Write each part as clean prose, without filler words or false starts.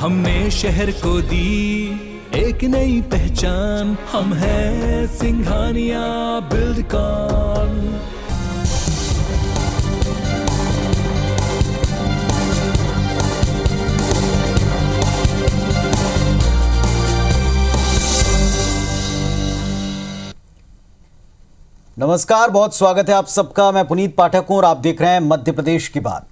हमने शहर को दी एक नई पहचान, हम हैं सिंघानिया बिल्डकॉन। नमस्कार, बहुत स्वागत है आप सबका। मैं पुनीत पाठक हूं और आप देख रहे हैं मध्य प्रदेश की बात।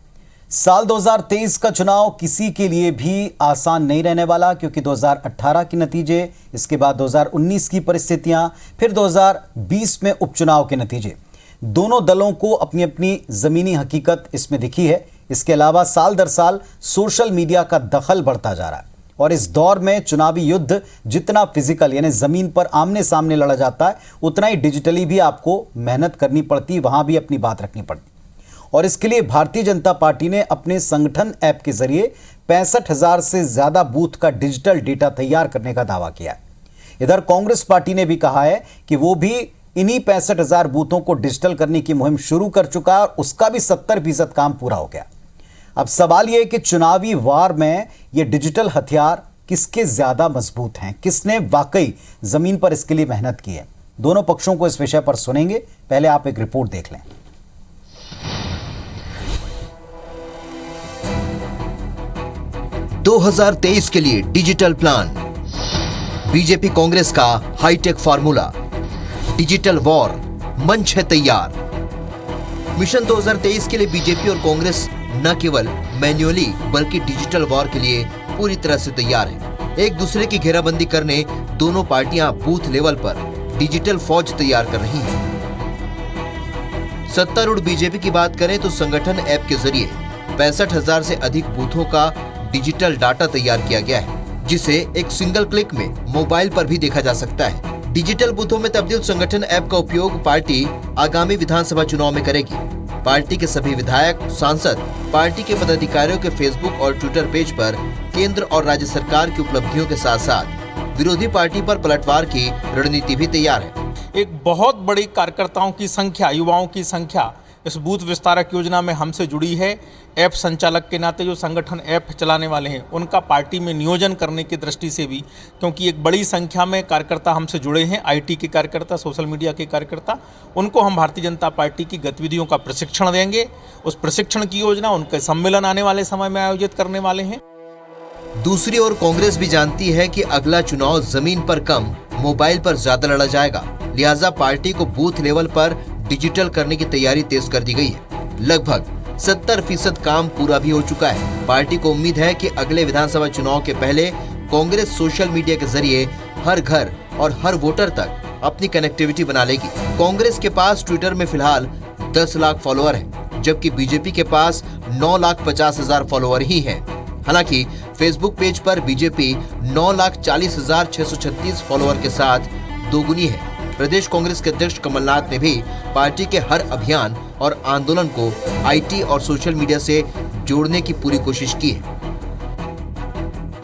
साल 2023 का चुनाव किसी के लिए भी आसान नहीं रहने वाला, क्योंकि 2018 के नतीजे, इसके बाद 2019 की परिस्थितियां, फिर 2020 में उपचुनाव के नतीजे, दोनों दलों को अपनी अपनी जमीनी हकीकत इसमें दिखी है। इसके अलावा साल दर साल सोशल मीडिया का दखल बढ़ता जा रहा है और इस दौर में चुनावी युद्ध जितना फिजिकल यानी जमीन पर आमने सामने लड़ा जाता है, उतना ही डिजिटली भी आपको मेहनत करनी पड़ती, वहां भी अपनी बात रखनी पड़ती। और इसके लिए भारतीय जनता पार्टी ने अपने संगठन ऐप के जरिए 65,000 से ज्यादा बूथ का डिजिटल डेटा तैयार करने का दावा किया है। इधर कांग्रेस पार्टी ने भी कहा है कि वो भी इन्हीं 65,000 बूथों को डिजिटल करने की मुहिम शुरू कर चुका है और उसका भी 70% काम पूरा हो गया। अब सवाल यह है कि चुनावी वार में ये डिजिटल हथियार किसके ज्यादा मजबूत हैं, किसने वाकई जमीन पर इसके लिए मेहनत की है। दोनों पक्षों को इस विषय पर सुनेंगे। पहले आप एक रिपोर्ट देख लें। 2023 के लिए डिजिटल प्लान, बीजेपी कांग्रेस का हाईटेक फार्मूला, डिजिटल वॉर मंच है तैयार। मिशन 2023 के लिए बीजेपी और कांग्रेस न केवल मैन्युअली बल्कि डिजिटल वॉर के लिए पूरी तरह से तैयार है। एक दूसरे की घेराबंदी करने दोनों पार्टियां बूथ लेवल पर डिजिटल फौज तैयार कर रही हैं। सत्तारूढ़ बीजेपी की बात करें तो संगठन ऐप के जरिए 65,000 से अधिक बूथों का डिजिटल डाटा तैयार किया गया है, जिसे एक सिंगल क्लिक में मोबाइल पर भी देखा जा सकता है। डिजिटल बूथों में तब्दील संगठन ऐप का उपयोग पार्टी आगामी विधानसभा चुनाव में करेगी। पार्टी के सभी विधायक, सांसद पार्टी के पदाधिकारियों के फेसबुक और ट्विटर पेज पर केंद्र और राज्य सरकार की उपलब्धियों के साथ साथ विरोधी पार्टी पर पलटवार की रणनीति भी तैयार है। एक बहुत बड़ी कार्यकर्ताओं की संख्या, युवाओं की संख्या इस बूथ विस्तारक योजना में हमसे जुड़ी है। ऐप संचालक के नाते जो संगठन ऐप चलाने वाले हैं, उनका पार्टी में नियोजन करने की दृष्टि से भी, क्योंकि एक बड़ी संख्या में कार्यकर्ता हमसे जुड़े हैं, आईटी के कार्यकर्ता, सोशल मीडिया के कार्यकर्ता, उनको हम भारतीय जनता पार्टी की गतिविधियों का प्रशिक्षण देंगे। उस प्रशिक्षण की योजना उनके सम्मेलन आने वाले समय में आयोजित करने वाले हैं। दूसरी ओर कांग्रेस भी जानती है कि अगला चुनाव जमीन पर कम, मोबाइल पर ज्यादा लड़ा जाएगा, लिहाजा पार्टी को बूथ लेवल पर डिजिटल करने की तैयारी तेज कर दी गई है। लगभग 70% काम पूरा भी हो चुका है। पार्टी को उम्मीद है कि अगले विधानसभा चुनाव के पहले कांग्रेस सोशल मीडिया के जरिए हर घर और हर वोटर तक अपनी कनेक्टिविटी बना लेगी। कांग्रेस के पास ट्विटर में फिलहाल 10 लाख फॉलोअर हैं, जबकि बीजेपी के पास 9,50,000 फॉलोअर ही हैं। हालांकि फेसबुक पेज पर बीजेपी 9,40,636 फॉलोअर के साथ दोगुनी है। प्रदेश कांग्रेस के अध्यक्ष कमलनाथ ने भी पार्टी के हर अभियान और आंदोलन को आईटी और सोशल मीडिया से जोड़ने की पूरी कोशिश की है।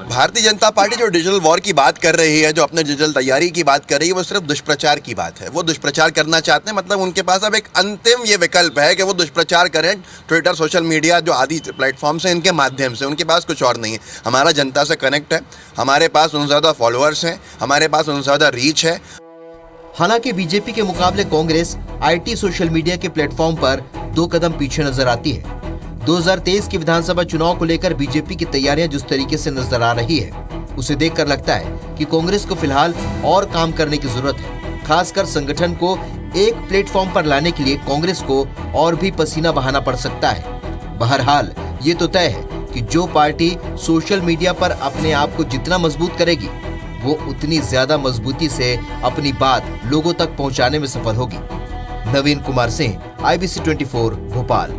भारतीय जनता पार्टी जो डिजिटल वॉर की बात कर रही है, जो अपने डिजिटल तैयारी की बात कर रही है, वो सिर्फ दुष्प्रचार की बात है। वो दुष्प्रचार करना चाहते हैं, मतलब उनके पास अब एक अंतिम ये विकल्प है कि वो दुष्प्रचार करें ट्विटर, सोशल मीडिया, जो आदि प्लेटफॉर्म्स हैं, इनके माध्यम से। उनके पास कुछ और नहीं है। हमारा जनता से कनेक्ट है, हमारे पास उनसे ज़्यादा फॉलोअर्स हैं, हमारे पास उनसे ज़्यादा रीच है। हालांकि बीजेपी के मुकाबले कांग्रेस आईटी सोशल मीडिया के प्लेटफॉर्म पर 2 कदम पीछे नजर आती है। 2023 के विधानसभा चुनाव को लेकर बीजेपी की तैयारियां जिस तरीके से नजर आ रही है, उसे देखकर लगता है कि कांग्रेस को फिलहाल और काम करने की जरूरत है। खासकर संगठन को एक प्लेटफॉर्म पर लाने के लिए कांग्रेस को और भी पसीना बहाना पड़ सकता है। बहरहाल ये तो तय है कि जो पार्टी सोशल मीडिया पर अपने आप को जितना मजबूत करेगी, वो उतनी ज्यादा मजबूती से अपनी बात लोगों तक पहुंचाने में सफल होगी। नवीन कुमार सिंह, IBC 24, भोपाल।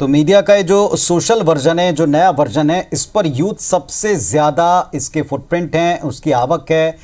तो मीडिया का ये जो सोशल वर्जन है, जो नया वर्जन है, इस पर यूथ सबसे ज्यादा इसके फुटप्रिंट हैं, उसकी आवक है।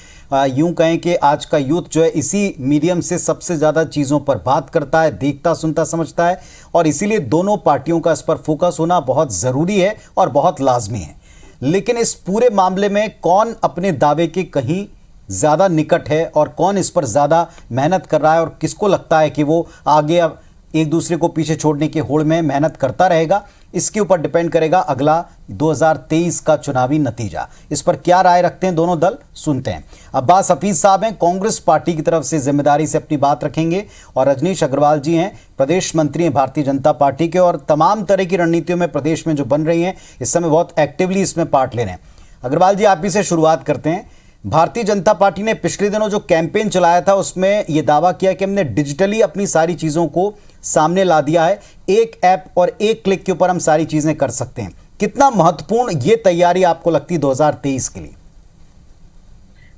यूं कहें कि आज का यूथ जो है इसी मीडियम से सबसे ज्यादा चीजों पर बात करता है, देखता, सुनता, समझता है, और इसीलिए दोनों पार्टियों का इस पर फोकस होना बहुत जरूरी है और बहुत लाजमी है। लेकिन इस पूरे मामले में कौन अपने दावे के कहीं ज्यादा निकट है और कौन इस पर ज्यादा मेहनत कर रहा है और किसको लगता है कि वो आगे अब एक दूसरे को पीछे छोड़ने की होड़ में मेहनत करता रहेगा, इसके ऊपर डिपेंड करेगा अगला 2023 का चुनावी नतीजा। इस पर क्या राय रखते हैं दोनों दल, सुनते हैं। अब्बास हफीज साहब हैं, कांग्रेस पार्टी की तरफ से जिम्मेदारी से अपनी बात रखेंगे, और रजनीश अग्रवाल जी हैं, प्रदेश मंत्री हैं भारतीय जनता पार्टी के, और तमाम तरह की रणनीतियों में प्रदेश में जो बन रही हैं इस समय बहुत एक्टिवली इसमें पार्ट ले रहे हैं। अग्रवाल जी, आप ही से शुरुआत करते हैं। भारतीय जनता पार्टी ने पिछले दिनों जो कैंपेन चलाया था उसमें यह दावा किया कि हमने डिजिटली अपनी सारी चीजों को सामने ला दिया है, एक ऐप और एक क्लिक के ऊपर हम सारी चीजें कर सकते हैं। कितना महत्वपूर्ण ये तैयारी आपको लगती है 2023 के लिए?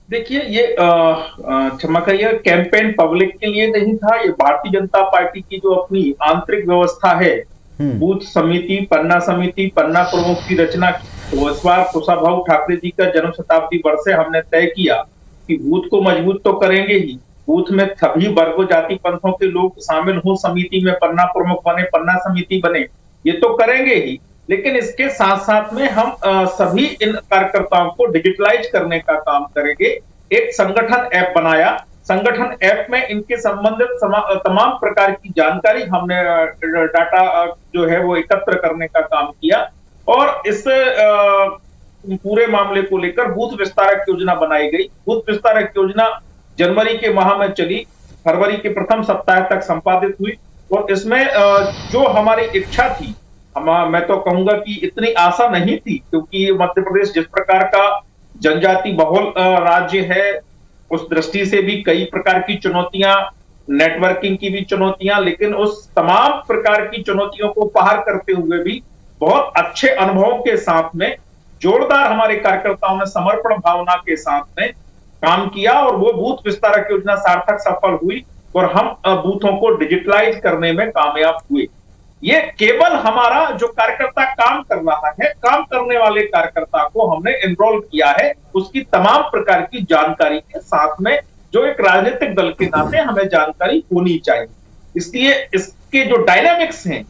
देखिए, ये ये कैंपेन पब्लिक के लिए नहीं था, ये भारतीय जनता पार्टी की जो अपनी आंतरिक व्यवस्था है, बूथ समिति, पन्ना प्रमुख की रचना की। तो इस बार कुशाभाऊ ठाकरे जी का जन्म शताब्दी वर्ष से हमने तय किया कि बूथ को मजबूत तो करेंगे ही, बूथ में सभी वर्गों जाति पंथों के लोग शामिल हो, समिति में पन्ना प्रमुख बने, पन्ना समिति बने, ये तो करेंगे ही, लेकिन इसके साथ साथ में हम सभी इन कार्यकर्ताओं को डिजिटलाइज करने का काम करेंगे। एक संगठन ऐप बनाया, संगठन ऐप में इनके संबंधित तमाम प्रकार की जानकारी हमने डाटा जो है वो एकत्र करने का काम किया, और इस पूरे मामले को लेकर बूथ विस्तारक योजना बनाई गई। बूथ विस्तारक योजना जनवरी के माह में चली, फरवरी के प्रथम सप्ताह तक संपादित हुई, और इसमें जो हमारी इच्छा थी, मैं तो कहूंगा कि इतनी आशा नहीं थी, क्योंकि मध्य प्रदेश जिस प्रकार का जनजाति बहुल राज्य है, उस दृष्टि से भी कई प्रकार की चुनौतियां, नेटवर्किंग की भी चुनौतियां, लेकिन उस तमाम प्रकार की चुनौतियों को पार करते हुए भी बहुत अच्छे अनुभवों के साथ में जोरदार हमारे कार्यकर्ताओं ने समर्पण भावना के साथ में काम किया, और वो बूथ विस्तारक योजना सार्थक सफल हुई, और हम बूथों को डिजिटलाइज करने में कामयाब हुए। ये केवल हमारा जो कार्यकर्ता काम कर रहा है, काम करने वाले कार्यकर्ता को हमने एनरोल किया है, उसकी तमाम प्रकार की जानकारी के साथ में, जो एक राजनीतिक दल के नाते हमें जानकारी होनी चाहिए। इसलिए इसके जो डायनामिक्स हैं,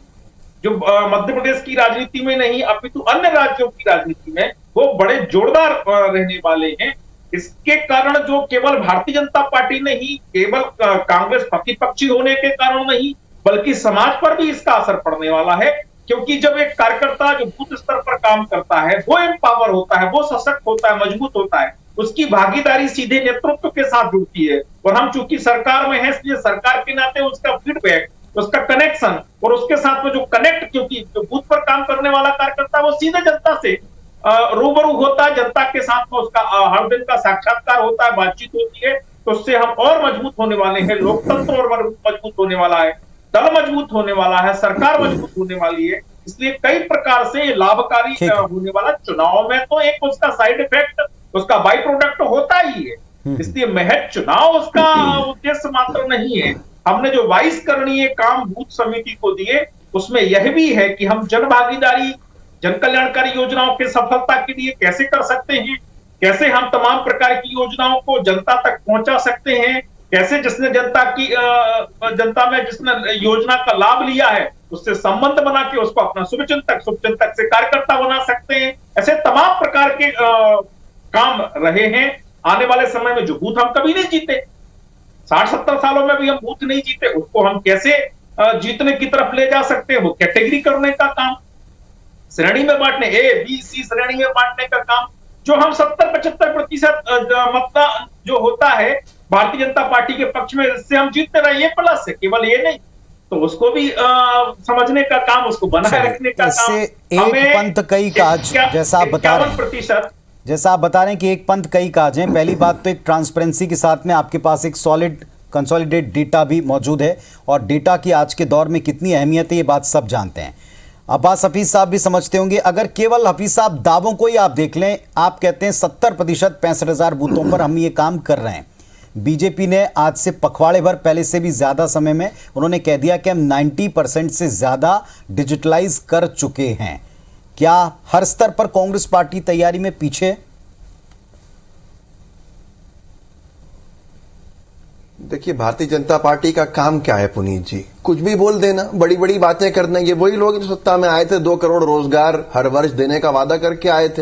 जो मध्य प्रदेश की राजनीति में नहीं अपितु अन्य राज्यों की राजनीति में, वो बड़े जोरदार रहने वाले हैं। इसके कारण जो केवल भारतीय जनता पार्टी नहीं, केवल कांग्रेस प्रतिपक्षी होने के कारण नहीं, बल्कि समाज पर भी इसका असर पड़ने वाला है, क्योंकि जब एक कार्यकर्ता जो बूथ स्तर पर काम करता है वो एम्पावर होता है, वो सशक्त होता है, मजबूत होता है, उसकी भागीदारी सीधे नेतृत्व के साथ जुड़ती है। और हम चूंकि सरकार में हैं, इसलिए सरकार के नाते उसका फीडबैक, उसका कनेक्शन, और उसके साथ में जो कनेक्ट, क्योंकि जो बूथ पर काम करने वाला कार्यकर्ता वो सीधे जनता से रूबरू होता है, जनता के साथ में उसका हर दिन का साक्षात्कार होता है, बातचीत होती है, तो उससे हम और मजबूत होने वाले हैं, लोकतंत्र और मजबूत होने वाला है, दल मजबूत होने वाला है, सरकार मजबूत होने वाली है। इसलिए कई प्रकार से लाभकारी होने वाला, चुनाव में तो एक उसका साइड इफेक्ट, उसका बाई प्रोडक्ट होता ही है। इसलिए महज चुनाव उसका उद्देश्य मात्र नहीं है। हमने जो 22 करणीय काम बूथ समिति को दिए, उसमें यह भी है कि हम जन भागीदारी, जन कल्याणकारी योजनाओं की सफलता के लिए कैसे कर सकते हैं, कैसे हम तमाम प्रकार की योजनाओं को जनता तक पहुंचा सकते हैं, कैसे जिसने जनता में जिसने योजना का लाभ लिया है उससे संबंध बना के उसको अपना शुभचिंतक से कार्यकर्ता बना सकते हैं। ऐसे तमाम प्रकार के काम रहे हैं। आने वाले समय में जो बूथ हम कभी नहीं जीते, 60-70 सालों में भी हम बूथ नहीं जीते, उसको हम कैसे जीतने की तरफ ले जा सकते हैं, वो कैटेगरी करने का काम, श्रेणी में बांटने, ए बी सी श्रेणी में बांटने का काम, जो हम 70-75% मतदान जो होता है भारतीय जनता पार्टी के पक्ष में, इससे हम जीतते रहे, ये प्लस है, केवल ये नहीं, तो उसको भी समझने का काम, उसको बनाए रखने का काम। एक पंथ कई काज, जैसा आप बता रहे हैं, जैसा आप बता रहे हैं कि एक पंथ कई काज हैं। पहली बात तो एक ट्रांसपेरेंसी के साथ में आपके पास एक सॉलिड कंसोलिडेट डेटा भी मौजूद है, और डेटा की आज के दौर में कितनी अहमियत है ये बात सब जानते हैं। अब्बास हफीज साहब भी समझते होंगे। अगर केवल हफीज साहब दावों को ही आप देख लें, आप कहते हैं 70% 65,000 बूथों पर हम ये काम कर रहे हैं। बीजेपी ने आज से पखवाड़े भर पहले से भी ज़्यादा समय में उन्होंने कह दिया कि हम 90% से ज़्यादा डिजिटलाइज कर चुके हैं। क्या हर स्तर पर कांग्रेस पार्टी तैयारी में पीछे? देखिए, भारतीय जनता पार्टी का काम क्या है पुनीत जी? कुछ भी बोल देना, बड़ी बड़ी बातें करना। ये वही लोग जो सत्ता में आए थे, 2 करोड़ रोजगार हर वर्ष देने का वादा करके आए थे,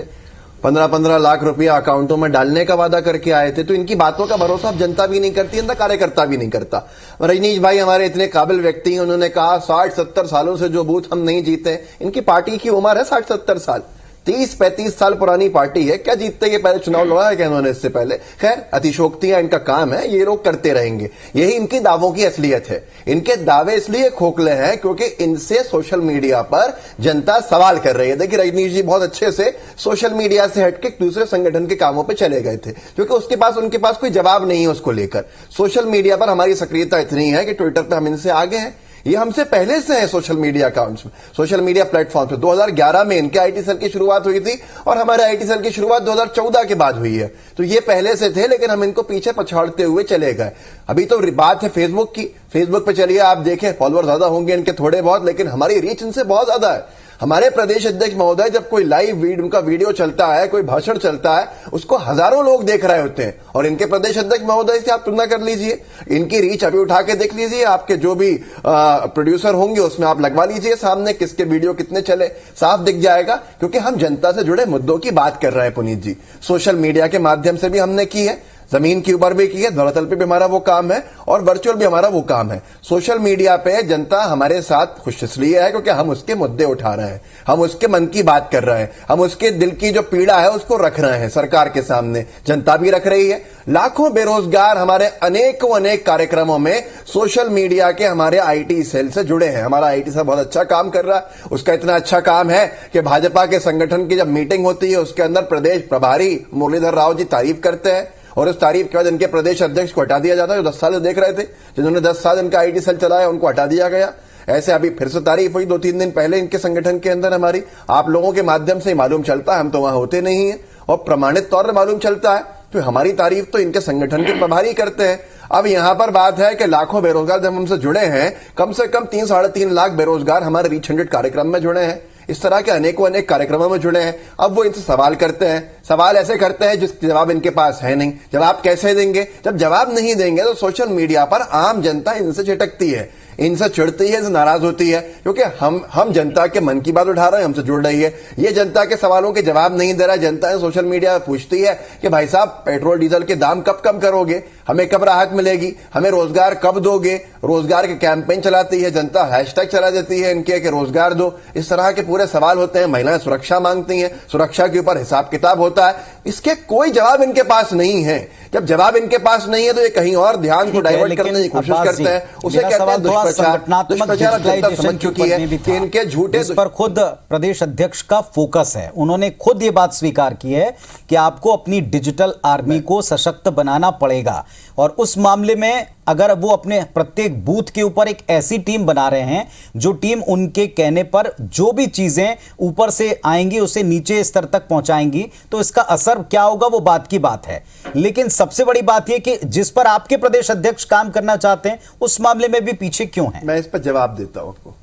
15-15 लाख रुपया अकाउंटों में डालने का वादा करके आए थे। तो इनकी बातों का भरोसा अब जनता भी नहीं करती, इनका कार्यकर्ता भी नहीं करता। रजनीश भाई हमारे इतने काबिल व्यक्ति हैं, उन्होंने कहा 60-70 सालों से जो बूथ हम नहीं जीते। इनकी पार्टी की उम्र है 60-70 साल, 30-35 साल पुरानी पार्टी है, क्या जीतते? ये पहले चुनाव लड़ा है क्या इन्होंने इससे पहले? खैर, अतिशोक्तियां इनका काम है, ये लोग करते रहेंगे। यही इनकी दावों की असलियत है। इनके दावे इसलिए खोखले हैं क्योंकि इनसे सोशल मीडिया पर जनता सवाल कर रही है। देखिए रजनीश जी बहुत अच्छे से सोशल मीडिया से हटके दूसरे संगठन के कामों पर चले गए थे, क्योंकि उनके पास कोई जवाब नहीं है उसको लेकर। सोशल मीडिया पर हमारी सक्रियता इतनी है कि ट्विटर पर हम इनसे आगे हैं, ये हमसे पहले से है सोशल मीडिया अकाउंट्स में, सोशल मीडिया प्लेटफॉर्म पे। 2011 में इनके आईटी सेल की शुरुआत हुई थी और हमारे आईटी सेल की शुरुआत 2014 के बाद हुई है। तो ये पहले से थे, लेकिन हम इनको पीछे पछाड़ते हुए चले गए। अभी तो बात है फेसबुक की। फेसबुक पे चलिए आप देखें, फॉलोअर ज्यादा होंगे इनके थोड़े बहुत, लेकिन हमारी रीच इनसे बहुत ज्यादा है। हमारे प्रदेश अध्यक्ष महोदय जब कोई लाइव उनका वीडियो चलता है, कोई भाषण चलता है, उसको हजारों लोग देख रहे होते हैं। और इनके प्रदेश अध्यक्ष महोदय से आप तुलना कर लीजिए, इनकी रीच अभी उठा के देख लीजिए, आपके जो भी प्रोड्यूसर होंगे उसमें आप लगवा लीजिए सामने किसके वीडियो कितने चले, साफ दिख जाएगा। क्योंकि हम जनता से जुड़े मुद्दों की बात कर रहे हैं पुनीत जी। सोशल मीडिया के माध्यम से भी हमने की है, जमीन के ऊपर भी की है, धरातल पे भी हमारा वो काम है और वर्चुअल भी हमारा वो काम है। सोशल मीडिया पे जनता हमारे साथ खुश इसलिए है क्योंकि हम उसके मुद्दे उठा रहे हैं, हम उसके मन की बात कर रहे हैं, हम उसके दिल की जो पीड़ा है उसको रख रहे हैं सरकार के सामने। जनता भी रख रही है। लाखों बेरोजगार हमारे अनेक कार्यक्रमों में सोशल मीडिया के हमारे आईटी सेल से जुड़े हैं। हमारा आईटी सेल बहुत अच्छा काम कर रहा है। उसका इतना अच्छा काम है कि भाजपा के संगठन की जब मीटिंग होती है उसके अंदर प्रदेश प्रभारी मुरलीधर राव जी तारीफ करते हैं और उस तारीफ के बाद इनके प्रदेश अध्यक्ष को हटा दिया जाता है। जो 10 साल से देख रहे थे, जिन्होंने 10 साल इनका आईटी सेल चलाया, उनको हटा दिया गया। ऐसे अभी फिर से तारीफ हुई 2-3 दिन पहले इनके संगठन के अंदर हमारी। आप लोगों के माध्यम से मालूम चलता है, हम तो वहां होते नहीं है, और प्रमाणित तौर पर मालूम चलता है। तो हमारी तारीफ तो इनके संगठन के प्रभारी करते हैं। अब यहां पर बात है कि लाखों बेरोजगार जब हमसे जुड़े हैं, कम से कम 3-3.5 लाख बेरोजगार हमारे रीच 100 कार्यक्रम में जुड़े हैं। इस तरह के अनेक कार्यक्रमों में जुड़े हैं। अब वो इनसे सवाल करते हैं, सवाल ऐसे करते हैं जिसके जवाब इनके पास है नहीं। जवाब कैसे देंगे? जब जवाब नहीं देंगे तो सोशल मीडिया पर आम जनता इनसे झटकती है, इनसे चिढ़ती है, इनसे नाराज होती है, क्योंकि हम जनता के मन की बात उठा रहे हैं, हमसे जुड़ रही है। ये जनता के सवालों के जवाब नहीं दे रहा है। जनता सोशल मीडिया पर पूछती है कि भाई साहब पेट्रोल डीजल के दाम कब कम करोगे, हमें कब राहत मिलेगी, हमें रोजगार कब दोगे। रोजगार के कैंपेन चलाती है जनता, हैशटैग चला देती है इनके कि रोजगार दो। इस तरह के पूरे सवाल होते हैं। महिलाएं सुरक्षा मांगती हैं, सुरक्षा के ऊपर हिसाब किताब होता है। इसके कोई जवाब इनके पास नहीं है। जब जवाब इनके पास नहीं है तो ये कहीं और ध्यान को डाइवर्ट करने की कोशिश करते हैं। उसे कहते हैं दुष्प्रचार। दुष्प्रचार जनता समझ चुकी है कि इनके झूठे, इस पर खुद प्रदेश अध्यक्ष का फोकस है। उन्होंने खुद ये बात स्वीकार की है कि आपको अपनी डिजिटल आर्मी को सशक्त बनाना पड़ेगा, और उस मामले में अगर वो अपने प्रत्येक बूथ के ऊपर एक ऐसी टीम बना रहे हैं जो टीम उनके कहने पर जो भी चीजें ऊपर से आएंगी उसे नीचे स्तर तक पहुंचाएंगी, तो इसका असर क्या होगा वो बात की बात है। लेकिन सबसे बड़ी बात यह कि जिस पर आपके प्रदेश अध्यक्ष काम करना चाहते हैं उस मामले में भी पीछे क्यों हैं? मैं इस पर जवाब देता हूं आपको।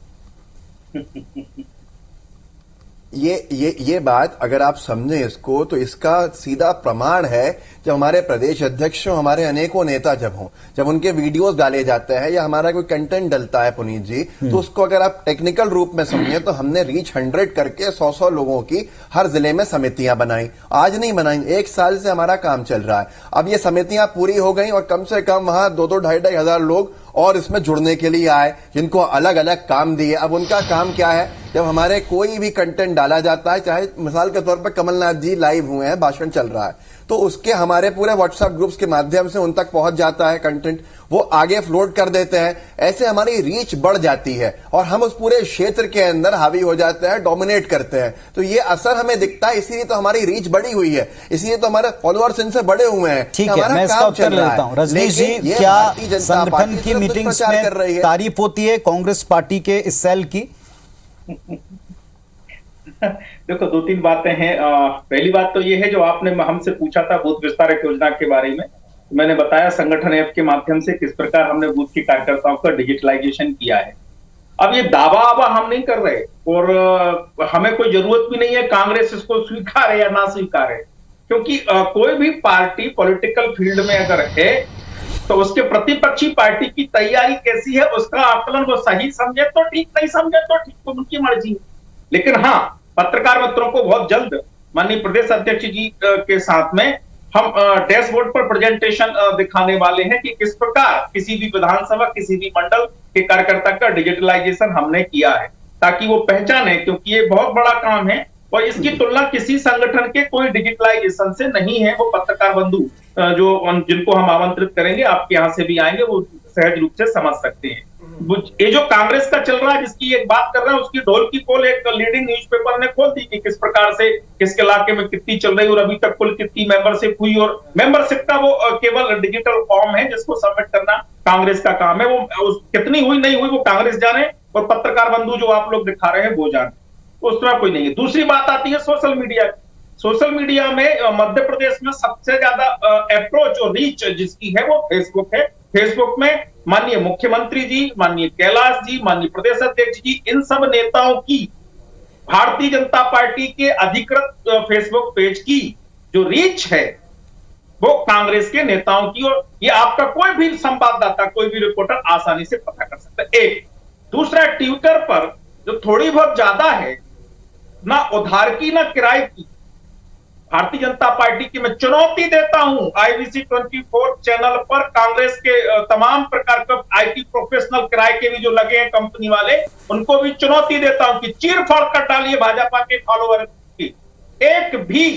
ये बात अगर आप समझें इसको तो इसका सीधा प्रमाण है जब हमारे प्रदेश अध्यक्ष हमारे अनेकों नेता जब उनके वीडियोस डाले जाते हैं या हमारा कोई कंटेंट डलता है पुनीत जी, तो उसको अगर आप टेक्निकल रूप में समझें तो हमने रीच 100 करके 100 लोगों की हर जिले में समितियां बनाई। आज नहीं बनाई, 1 साल से हमारा काम चल रहा है। अब ये समितियां पूरी हो गई और कम से कम वहां 2-2 हजार लोग और इसमें जुड़ने के लिए आए, जिनको अलग अलग काम दिए। अब उनका काम क्या है? जब हमारे कोई भी कंटेंट डाला जाता है, चाहे मिसाल के तौर पर कमलनाथ जी लाइव हुए हैं, भाषण चल रहा है, तो उसके हमारे पूरे व्हाट्सएप ग्रुप्स के माध्यम से उन तक पहुंच जाता है कंटेंट, वो आगे फ्लोट कर देते हैं। ऐसे हमारी रीच बढ़ जाती है और हम उस पूरे क्षेत्र के अंदर हावी हो जाते हैं, डोमिनेट करते हैं। तो ये असर हमें दिखता है, इसीलिए तो हमारी रीच बढ़ी हुई है, इसीलिए तो हमारे फॉलोअर्स इनसे बड़े हुए हैं। ठीक है, मैं इसका उत्तर लेता हूं। रजनीश जी, क्या संगठन की मीटिंग्स में तारीफ होती है कांग्रेस पार्टी के इस सेल की? देखो 2-3 बातें हैं। पहली बात तो ये है जो आपने हमसे पूछा था बूथ विस्तारक योजना के बारे में, मैंने बताया संगठन ऐप के माध्यम से किस प्रकार हमने बूथ के कार्यकर्ताओं का डिजिटलाइजेशन किया है। अब ये दावा हम नहीं कर रहे और हमें कोई जरूरत भी नहीं है कांग्रेस इसको स्वीकारे या ना स्वीकारे, क्योंकि कोई भी पार्टी पॉलिटिकल फील्ड में अगर है तो उसके प्रतिपक्षी पार्टी की तैयारी कैसी है उसका आकलन वो सही समझे तो ठीक, नहीं समझे तो ठीक, तो उनकी मर्जी। लेकिन हाँ, पत्रकार मित्रों को बहुत जल्द माननीय प्रदेश अध्यक्ष जी के साथ में हम डैशबोर्ड पर प्रेजेंटेशन दिखाने वाले हैं कि किस प्रकार किसी भी विधानसभा, किसी भी मंडल के कार्यकर्ता का डिजिटलाइजेशन हमने किया है, ताकि वो पहचाने, क्योंकि ये बहुत बड़ा काम है और इसकी तुलना किसी संगठन के कोई डिजिटलाइजेशन से नहीं है। वो पत्रकार बंधु जो जिनको हम आमंत्रित करेंगे, आपके यहाँ से भी आएंगे, वो सहज रूप से समझ सकते हैं। ये जो कांग्रेस का चल रहा है, जिसकी एक बात कर रहे हैं, उसकी ढोल की पोल एक लीडिंग न्यूज़पेपर ने खोल दी कि किस प्रकार से किसके इलाके में कितनी चल रही और अभी तक कुल कितनी मेंबरशिप हुई, और मेंबरशिप का वो केवल डिजिटल फॉर्म है जिसको सबमिट करना कांग्रेस का काम है। वो कितनी हुई नहीं हुई वो कांग्रेस जाने और पत्रकार बंधु जो आप लोग दिखा रहे हैं वो जाने, उस तरह कोई नहीं है। दूसरी बात आती है सोशल मीडिया की। सोशल मीडिया में मध्य प्रदेश में सबसे ज्यादा अप्रोच और रीच जिसकी है वो फेसबुक है। फेसबुक में माननीय मुख्यमंत्री जी, माननीय कैलाश जी, माननीय प्रदेश अध्यक्ष जी, इन सब नेताओं की, भारतीय जनता पार्टी के अधिकृत फेसबुक पेज की जो रीच है वो कांग्रेस के नेताओं की, और ये आपका कोई भी संवाददाता, कोई भी रिपोर्टर आसानी से पता कर सकता है। एक दूसरा, ट्विटर पर जो थोड़ी बहुत ज्यादा है, ना उधार की ना किराए की, भारतीय जनता पार्टी की मैं चुनौती देता हूं IBC 24 चैनल पर कांग्रेस के तमाम प्रकार का IT प्रोफेशनल किराए के भी जो लगे हैं कंपनी वाले, उनको भी चुनौती देता हूं कि चीर फाड़ कर डालिए भाजपा के फॉलोवर की। एक भी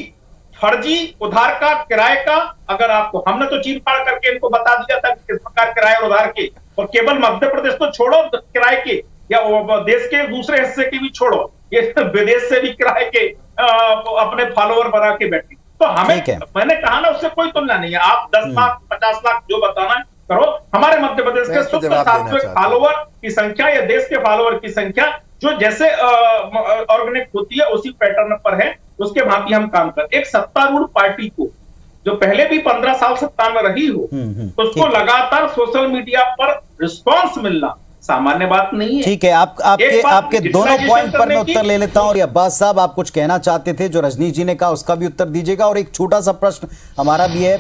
फर्जी उधार का, किराए का, अगर आपको, हमने तो चीर फाड़ करके इनको बता दिया था कि किस प्रकार किराए और उधार के, और केवल मध्य प्रदेश तो छोड़ो किराए के, या देश के दूसरे हिस्से के भी छोड़ो, ये विदेश से भी किराए के अपने फॉलोवर बना के बैठे। तो हमें, मैंने कहा ना, उससे कोई तुलना नहीं है। आप 10 लाख 50 लाख जो बताना है करो। हमारे मध्य प्रदेश के शुद्ध सात्विक फॉलोवर की संख्या या देश के फॉलोवर की संख्या जो जैसे ऑर्गेनिक होती है उसी पैटर्न पर है, उसके भांति हम काम कर। एक सत्तारूढ़ पार्टी को जो पहले भी 15 साल सत्ता में रही हो, तो उसको लगातार सोशल मीडिया पर रिस्पॉन्स मिलना सामान्य बात नहीं है। ठीक है, आपके दोनों पॉइंट पर मैं उत्तर ले लेता हूं। और अब्बास साहब, आप कुछ कहना चाहते थे जो रजनीश जी ने कहा, उसका भी उत्तर दीजिएगा। और एक छोटा सा प्रश्न हमारा भी है,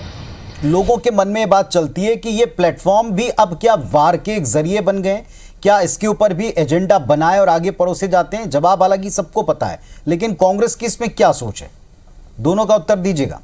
लोगों के मन में ये बात चलती है कि ये प्लेटफॉर्म भी अब क्या वार के एक जरिए बन गए? क्या इसके ऊपर भी एजेंडा बनाए और आगे परोसे जाते हैं? जवाब हालांकि सबको पता है, लेकिन कांग्रेस की इसमें क्या सोच है? दोनों का उत्तर दीजिएगा।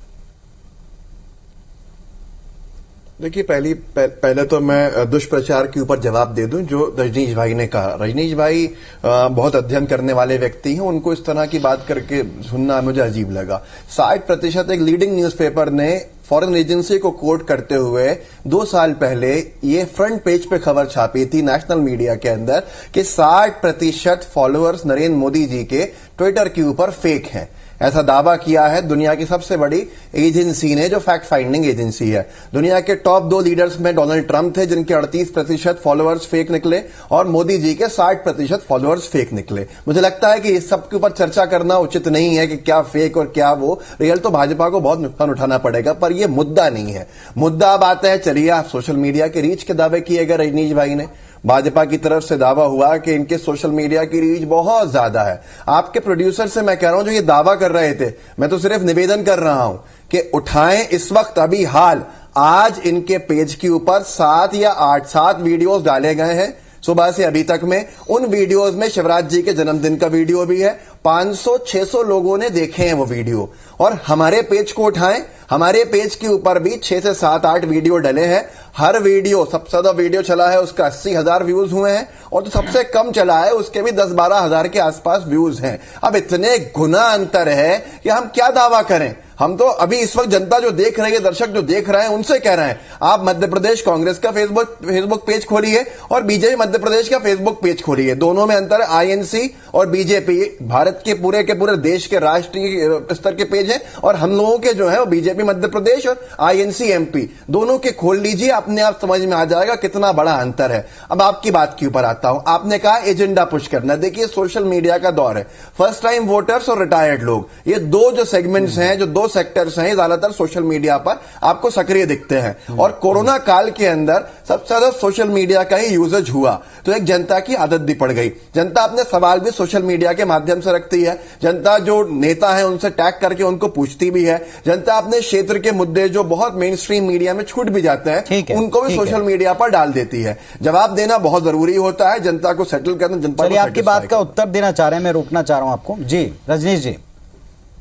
देखिए, पहले तो मैं दुष्प्रचार के ऊपर जवाब दे दूं जो रजनीश भाई ने कहा। रजनीश भाई बहुत अध्ययन करने वाले व्यक्ति हैं, उनको इस तरह की बात करके सुनना मुझे अजीब लगा। 60% एक लीडिंग न्यूज़पेपर ने फॉरेन एजेंसी को कोट करते हुए 2 साल पहले ये फ्रंट पेज पे खबर छापी थी नेशनल मीडिया के अंदर कि 60% फॉलोअर्स नरेंद्र मोदी जी के ट्विटर के ऊपर फेक हैं। ऐसा दावा किया है दुनिया की सबसे बड़ी एजेंसी ने, जो फैक्ट फाइंडिंग एजेंसी है। दुनिया के टॉप 2 लीडर्स में डोनाल्ड ट्रंप थे, जिनके 38% फॉलोअर्स फेक निकले, और मोदी जी के 60% फॉलोअर्स फेक निकले। मुझे लगता है कि इस सब के ऊपर चर्चा करना उचित नहीं है कि क्या फेक और क्या वो रियल। तो भाजपा को बहुत नुकसान उठाना पड़ेगा, पर यह मुद्दा नहीं है। मुद्दा अब आता है, चलिए, आप सोशल मीडिया के रीच के दावे किए गए रजनीश भाई ने। भाजपा की तरफ से दावा हुआ कि इनके सोशल मीडिया की रीच बहुत ज्यादा है। आपके प्रोड्यूसर से मैं कह रहा हूं जो ये दावा कर रहे थे, मैं तो सिर्फ निवेदन कर रहा हूं कि उठाएं इस वक्त, अभी हाल, आज इनके पेज के ऊपर 7 या 8 वीडियोस डाले गए हैं सुबह से अभी तक में। उन वीडियोस में शिवराज जी के जन्मदिन का वीडियो भी है। 500-600 लोगों ने देखे हैं वो वीडियो। और हमारे पेज को उठाएं, हमारे पेज के ऊपर भी 6 से 7-8 वीडियो डले हैं। हर वीडियो, सबसे ज्यादा वीडियो चला है उसका 80,000 व्यूज हुए हैं, और जो सबसे कम चला है उसके भी 10-12 हजार के आसपास व्यूज हैं। अब इतने गुना अंतर है कि हम क्या दावा करें। हम तो अभी इस वक्त जनता जो देख रही है, दर्शक जो देख रहे हैं, उनसे कह रहे हैं, आप मध्य प्रदेश कांग्रेस का फेसबुक पेज खोलिए और बीजेपी मध्य प्रदेश का फेसबुक पेज खोलिए। दोनों में अंतर है। INC और बीजेपी भारत के पूरे देश के राष्ट्रीय स्तर के पेज हैं, और हम लोगों के जो है वो बीजेपी मध्य प्रदेश और INC MP, दोनों के खोल लीजिए, अपने आप समझ में आ जाएगा कितना बड़ा अंतर है। अब आपकी बात के ऊपर आता हूं। आपने कहा एजेंडा पुश करना। देखिए, सोशल मीडिया का दौर है। फर्स्ट टाइम वोटर्स और रिटायर्ड लोग, ये 2 जो सेगमेंट्स हैं, जो 2 सेक्टर्स हैं, ज्यादातर सोशल मीडिया पर आपको सक्रिय दिखते हैं। और कोरोना काल के अंदर सबसे ज्यादा सोशल मीडिया का ही यूजेज हुआ, तो एक जनता की आदत भी पड़ गई। जनता अपने सवाल भी सोशल मीडिया के माध्यम से रखती है। जनता जो नेता है उनसे टैग करके उनको पूछती भी है। जनता अपने क्षेत्र के मुद्दे जो बहुत मेन स्ट्रीम मीडिया में छूट भी जाते हैं, उनको भी सोशल मीडिया पर डाल देती है। जवाब देना बहुत जरूरी होता है, जनता को सेटल करना, जनता को। आपकी बात का उत्तर देना चाह रहे हैं, मैं रोकना चाह रहा हूं आपको। जी रजनीश जी।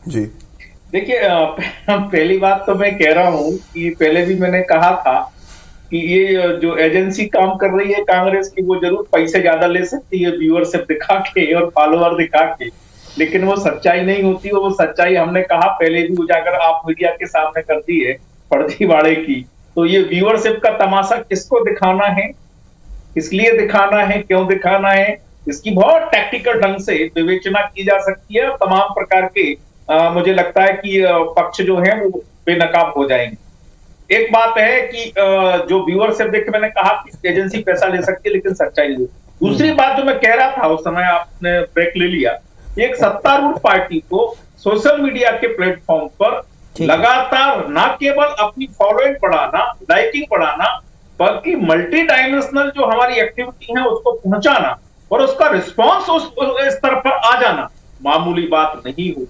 जी, देखिए पहली बात तो मैं कह रहा हूं कि पहले भी मैंने कहा था कि ये जो एजेंसी काम कर रही है कांग्रेस की, वो जरूर पैसे ज्यादा ले सकती है व्यूअरशिप दिखा के और फॉलोअर दिखा के, लेकिन वो सच्चाई नहीं होती। वो सच्चाई हमने कहा पहले भी उजागर आप मीडिया के सामने कर दी है फर्जीवाड़े की। तो ये व्यूअरशिप का तमाशा किसको दिखाना है, इसलिए दिखाना है, क्यों दिखाना है, इसकी बहुत टैक्टिकल ढंग से विवेचना की जा सकती है। तमाम प्रकार के मुझे लगता है कि पक्ष जो है वो बेनकाब हो जाएंगे। एक बात है कि जो व्यूअरशिप देख के मैंने कहा कि एजेंसी पैसा ले सकती है, लेकिन सच्चाई नहीं। दूसरी बात जो मैं कह रहा था उस समय आपने ब्रेक ले लिया, एक सत्तारूढ़ पार्टी को सोशल मीडिया के प्लेटफॉर्म पर लगातार न केवल अपनी फॉलोइंग बढ़ाना, लाइकिंग बढ़ाना, बल्कि मल्टी डायमेंशनल जो हमारी एक्टिविटी है उसको पहुंचाना और उसका रिस्पांस उस स्तर पर आ जाना मामूली बात नहीं हो।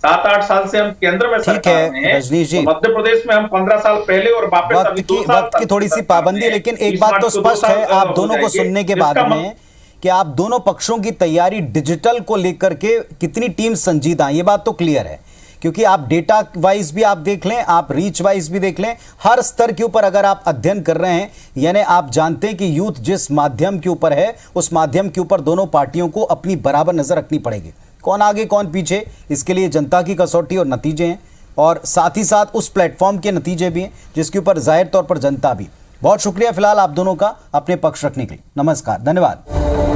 7-8 साल से हम केंद्र में सरकार में हैं, रजनीश जी, तो मध्य प्रदेश में हम 15 साल पहले और वापस अभी 2 साल वक्त की थोड़ी सी पाबंदी है, लेकिन एक बात तो स्पष्ट है आप दोनों को सुनने के बाद में कि आप दोनों पक्षों की तैयारी डिजिटल को लेकर के कितनी टीम संजीदा है, ये बात तो क्लियर है। क्योंकि आप डेटा वाइज भी आप देख लें, आप रीच वाइज भी देख लें, हर स्तर के ऊपर अगर आप अध्ययन कर रहे हैं, यानी आप जानते हैं कि यूथ जिस माध्यम के ऊपर है उस माध्यम के ऊपर दोनों पार्टियों को अपनी बराबर नजर रखनी पड़ेगी। कौन आगे कौन पीछे, इसके लिए जनता की कसौटी और नतीजे हैं, और साथ ही साथ उस प्लेटफॉर्म के नतीजे भी हैं जिसके ऊपर जाहिर तौर पर जनता भी। बहुत शुक्रिया फिलहाल आप दोनों का अपने पक्ष रखने के लिए। नमस्कार, धन्यवाद।